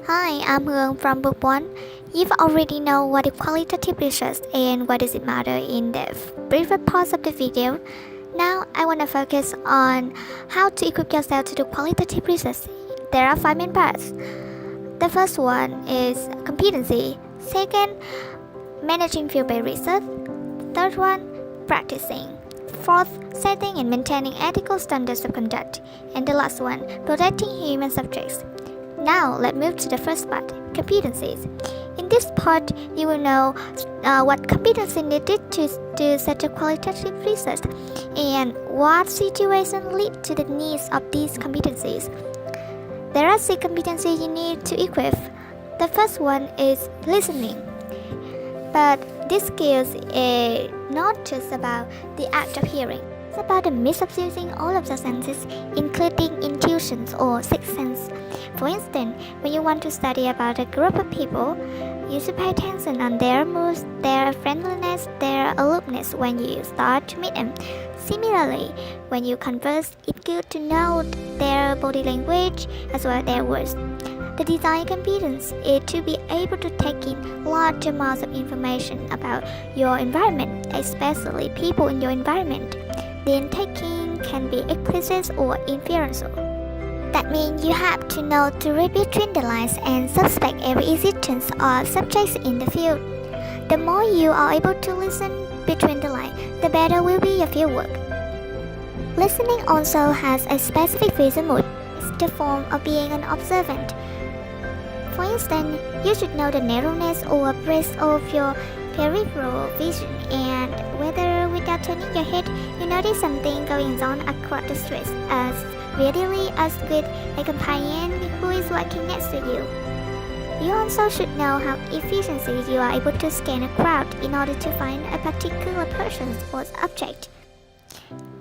Hi, I'm Huong from Book 1. You've already know what is qualitative research and what does it matter in the previous parts of the video. Now, I want to focus on how to equip yourself to do qualitative research. There are 5 main parts. The first one is competency. Second, managing field-based research. Third one, practicing. Fourth, setting and maintaining ethical standards of conduct. And the last one, protecting human subjects. Now, let's move to the first part, competencies. In this part, you will know what competency needed to do such a qualitative research and what situations lead to the needs of these competencies. There are 6 competencies you need to equip. The first one is listening. But this skill is not just about the act of hearing. It's about the mix of using all of the senses, including intuitions or sixth sense. For instance, when you want to study about a group of people, you should pay attention on their moods, their friendliness, their aloofness when you start to meet them. Similarly, when you converse, it's good to know their body language as well as their words. The design competence is to be able to take in large amounts of information about your environment, especially people in your environment. The intaking can be explicit or inferential. That means you have to know to read between the lines and suspect every existence of subjects in the field. The more you are able to listen between the lines, the better will be your fieldwork. Listening also has a specific visual mood. It's the form of being an observant. For instance, you should know the narrowness or breadth of your peripheral vision and whether without turning your head you notice something going on across the street as readily as with a companion who is walking next to you. You also should know how efficiently you are able to scan a crowd in order to find a particular person or object.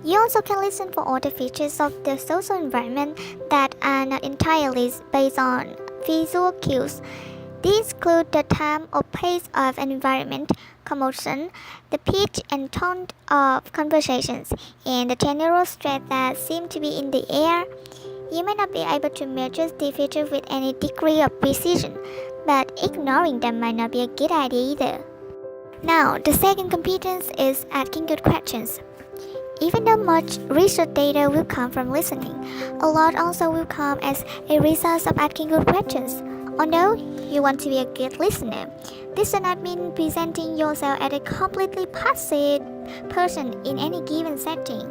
You also can listen for all the features of the social environment that are not entirely based on visual cues. These include the time or pace of an environment, commotion, the pitch and tone of conversations, and the general stress that seem to be in the air. You may not be able to measure these features with any degree of precision, but ignoring them might not be a good idea either. Now, the second competence is asking good questions. Even though much research data will come from listening, a lot also will come as a result of asking good questions. Although you want to be a good listener, this does not mean presenting yourself as a completely passive person in any given setting.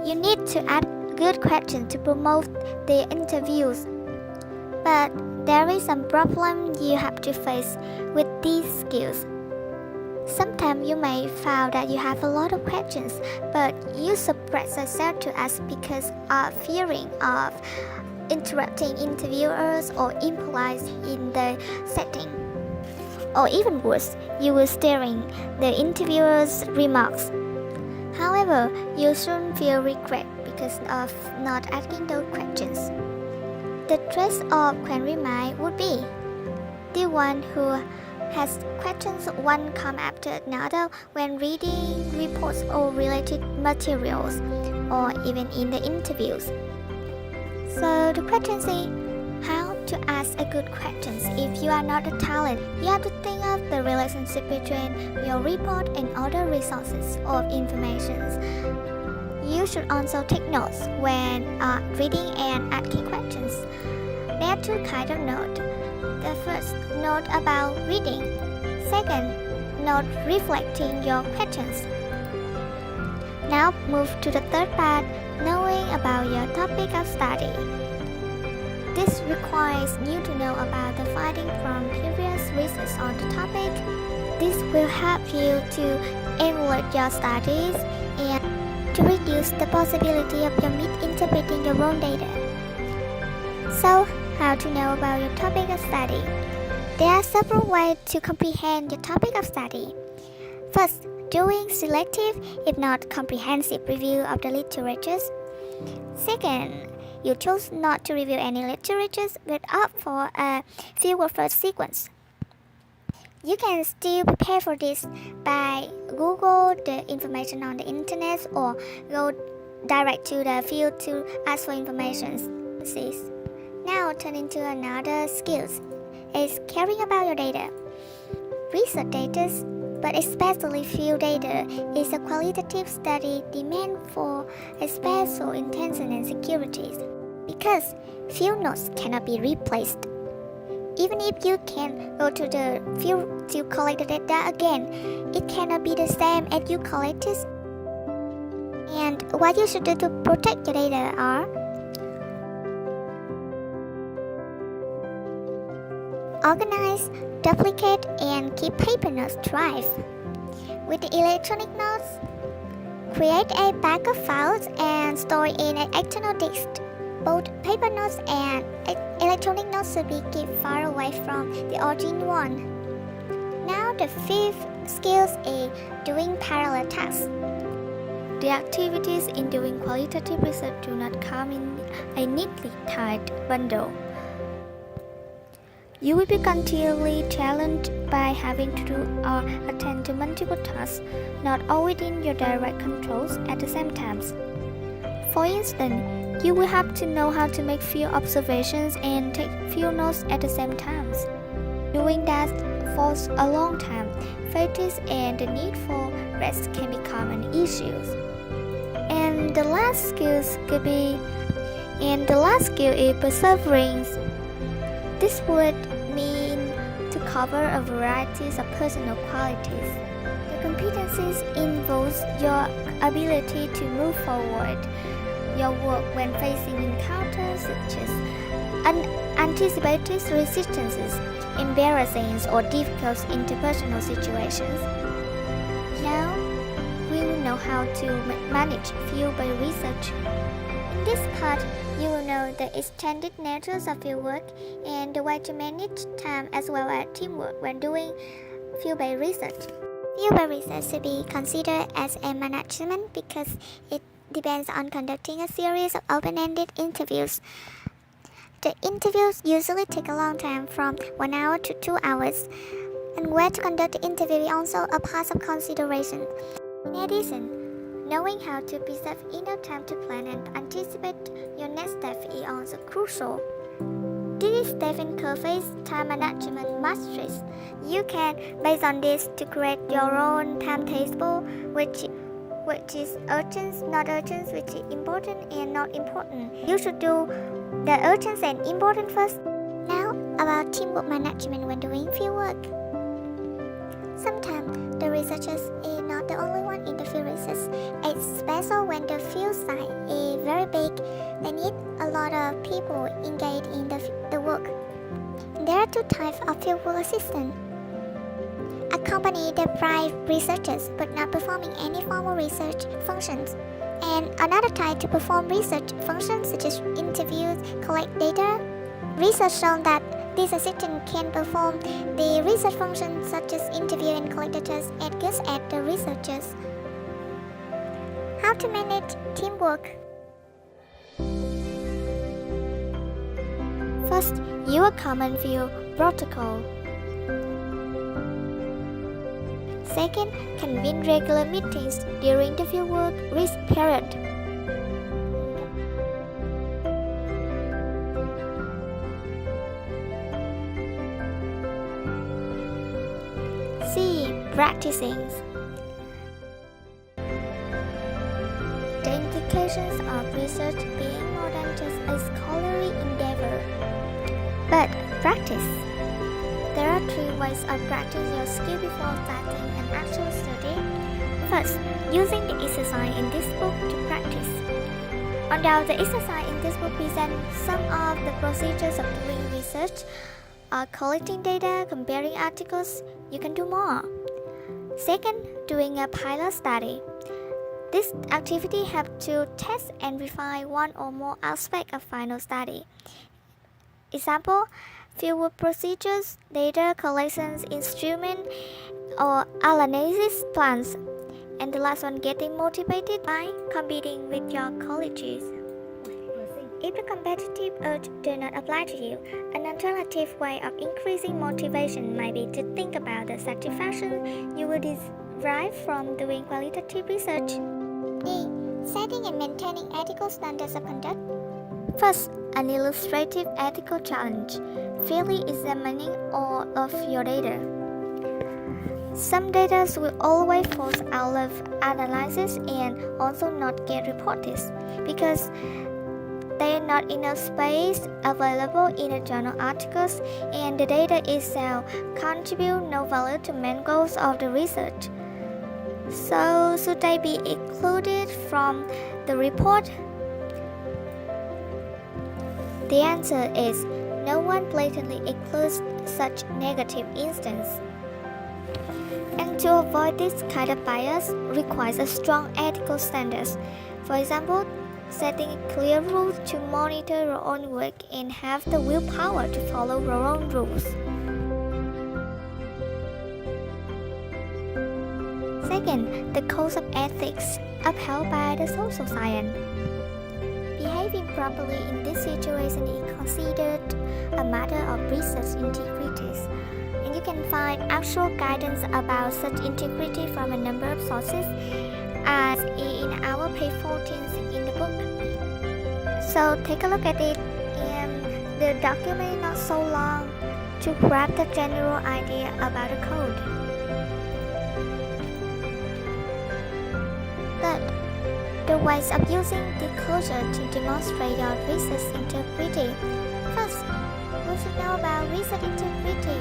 You need to ask good questions to promote the interviews. But there is some problem you have to face with these skills. Sometimes you may find that you have a lot of questions, but you suppress yourself to ask because of fearing of interrupting interviewers or improvise in the setting. Or even worse, you will steering the interviewer's remarks. However, you soon feel regret because of not asking those questions. The trace of query mind would be the one who has questions one come after another when reading reports or related materials, or even in the interviews. So the question is how to ask a good questions. If you are not a talent, you have to think of the relationship between your report and other resources of information. You should also take notes when reading and asking questions. There are 2 kinds of notes. The first, note about reading. Second, note reflecting your questions. Now move to the third part, knowing about your topic of study. This requires you to know about the findings from previous research on the topic. This will help you to evaluate your studies and to reduce the possibility of your misinterpreting your own data. So, how to know about your topic of study? There are several ways to comprehend your topic of study. First, doing selective, if not comprehensive, review of the literatures. Second, you choose not to review any literatures but opt for a fieldwork first sequence. You can still prepare for this by Google the information on the internet or go direct to the field to ask for information. Now turning to another skills. is caring about your data. Research data, but especially field data, is a qualitative study demand for a special intention and security because field notes cannot be replaced. Even if you can go to the field to collect the data again, it cannot be the same as you collected. And what you should do to protect your data are organize, duplicate, and keep paper notes drive. With the electronic notes, create a backup files and store in an external disk. Both paper notes and electronic notes should be kept far away from the original one. Now the fifth skill is doing parallel tasks. The activities in doing qualitative research do not come in a neatly tied bundle. You will be continually challenged by having to do or attend to multiple tasks, not all within your direct controls at the same time. For instance, you will have to know how to make few observations and take few notes at the same time. Doing that for a long time, fatigue and the need for rest can become an issue. And the last skill is perseverance. This would mean to cover a variety of personal qualities. The competencies involves your ability to move forward, your work when facing encounters such as unanticipated resistances, embarrassing or difficult interpersonal situations. Now, we will know how to manage field-based research. In this part, you will know the extended nature of your work and the way to manage time as well as teamwork when doing field-based research. Field-based research should be considered as a management because it depends on conducting a series of open-ended interviews. The interviews usually take a long time, from 1 hour to 2 hours, and where to conduct the interview is also a part of consideration. In addition, knowing how to preserve enough time to plan and anticipate your next step is also crucial. This step includes time management masteries. You can, based on this, to create your own timetable, which is urgent, not urgent, which is important and not important. You should do the urgent and important first. Now, about teamwork management when doing fieldwork. Sometimes the researchers is not the only one in the field research, especially when the field site is very big. They need a lot of people engaged in the work. There are two types of fieldwork assistants. A company that provides researchers but not performing any formal research functions, and another type to perform research functions such as interviews, collect data. Research shown that this assistant can perform the research functions such as interview and collect data as good as the researchers. How to manage teamwork? First, use a common field protocol. Second, convene regular meetings during the fieldwork risk period. C. Practicing. The implications of research being more than just a scholarly endeavor, but practice. There are 3 ways of practicing your skill before starting an actual study. First, using the exercise in this book to practice. Although the exercise in this book presents some of the procedures of doing research, collecting data, comparing articles, you can do more. Second, doing a pilot study. This activity helps to test and refine one or more aspects of final study. Example, fieldwork procedures, data collections, instrument, or analysis plans. And the last one, getting motivated by competing with your colleagues. If the competitive urge does not apply to you, an alternative way of increasing motivation might be to think about the satisfaction you will derive from doing qualitative research. D. Setting and maintaining ethical standards of conduct. First, an illustrative ethical challenge. Fairly examining all of your data. Some data will always fall out of analysis and also not get reported because there are not enough space available in the journal articles and the data itself contribute no value to main goals of the research. So, should they be excluded from the report? The answer is no one blatantly excludes such negative instance. And to avoid this kind of bias requires a strong ethical standards. For example, setting clear rules to monitor your own work and have the willpower to follow your own rules. Second, the code of ethics upheld by the social science. Behaving properly in this situation is considered a matter of research integrity, and you can find actual guidance about such integrity from a number of sources, as in our page 14 in the book. So take a look at it, and the document is not so long to grab the general idea about the code. Third, the ways of using disclosure to demonstrate your research integrity. First, we should know about research integrity.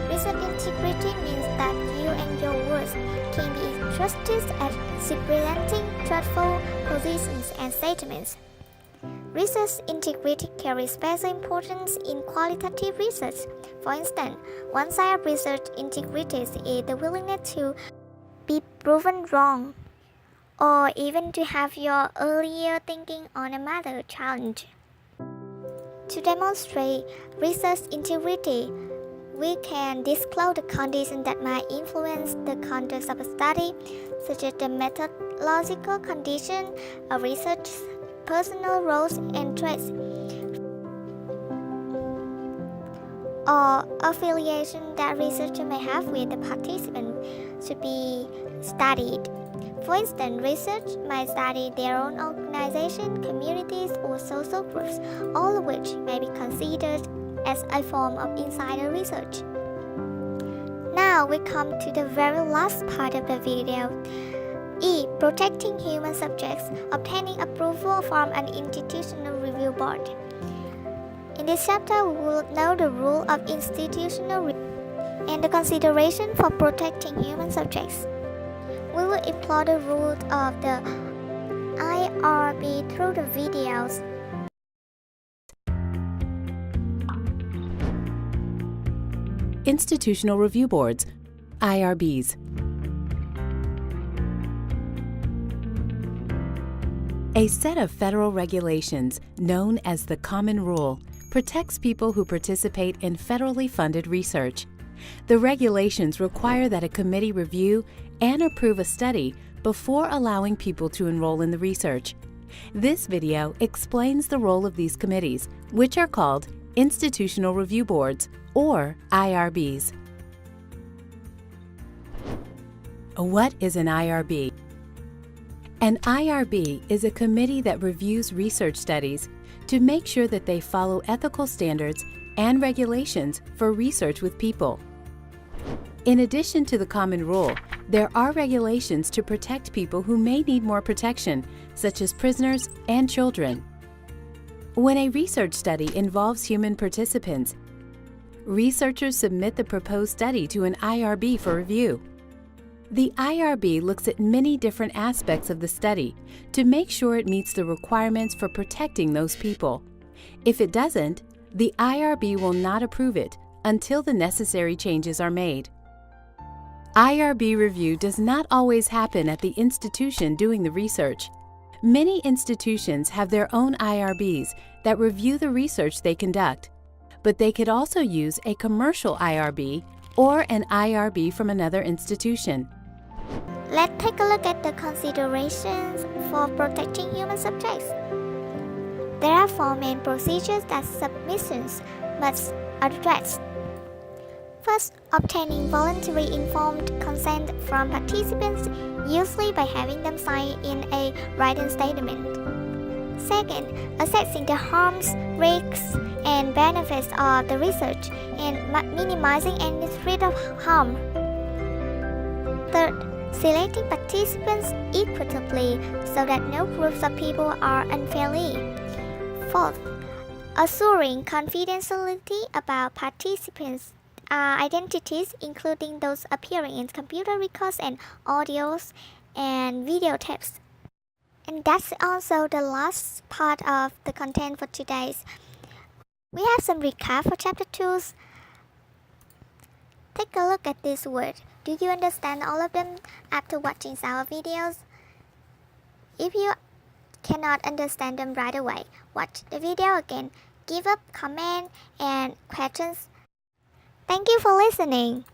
Research integrity means that you and your works can be trusted as representing truthful positions and statements. Research integrity carries special importance in qualitative research. For instance, one side of research integrity is the willingness to be proven wrong, or even to have your earlier thinking on a matter challenged. To demonstrate research integrity, we can disclose the conditions that might influence the conduct of a study, such as the methodological condition, a researcher's personal roles and traits, or affiliation that researcher may have with the participant to be studied. For instance, research might study their own organization, communities, or social groups, all of which may be considered as a form of insider research. Now we come to the very last part of the video. E. Protecting human subjects, obtaining approval from an institutional review board. In this chapter, we will know the rule of institutional review and the consideration for protecting human subjects. We will explore the rule of the IRB through the videos. Institutional Review Boards, IRBs. A set of federal regulations known as the Common Rule protects people who participate in federally funded research. The regulations require that a committee review and approve a study before allowing people to enroll in the research. This video explains the role of these committees, which are called Institutional Review Boards, or IRBs. What is an IRB? An IRB is a committee that reviews research studies to make sure that they follow ethical standards and regulations for research with people. In addition to the Common Rule, there are regulations to protect people who may need more protection, such as prisoners and children. When a research study involves human participants, researchers submit the proposed study to an IRB for review. The IRB looks at many different aspects of the study to make sure it meets the requirements for protecting those people. If it doesn't, the IRB will not approve it until the necessary changes are made. IRB review does not always happen at the institution doing the research. Many institutions have their own IRBs that review the research they conduct, but they could also use a commercial IRB or an IRB from another institution. Let's take a look at the considerations for protecting human subjects. There are four main procedures that submissions must address. First, obtaining voluntary informed consent from participants, usually by having them sign in a written statement. Second, assessing the harms, risks, and benefits of the research and minimizing any threat of harm. Third, selecting participants equitably so that no groups of people are unfairly. Fourth, assuring confidentiality about participants' identities, including those appearing in computer records and audios and videotapes. And that's also the last part of the content for today's. We have some recap for chapter 2. Take a look at this word. Do you understand all of them after watching our videos? If you cannot understand them right away, watch the video again, give up comment and questions. Thank you for listening.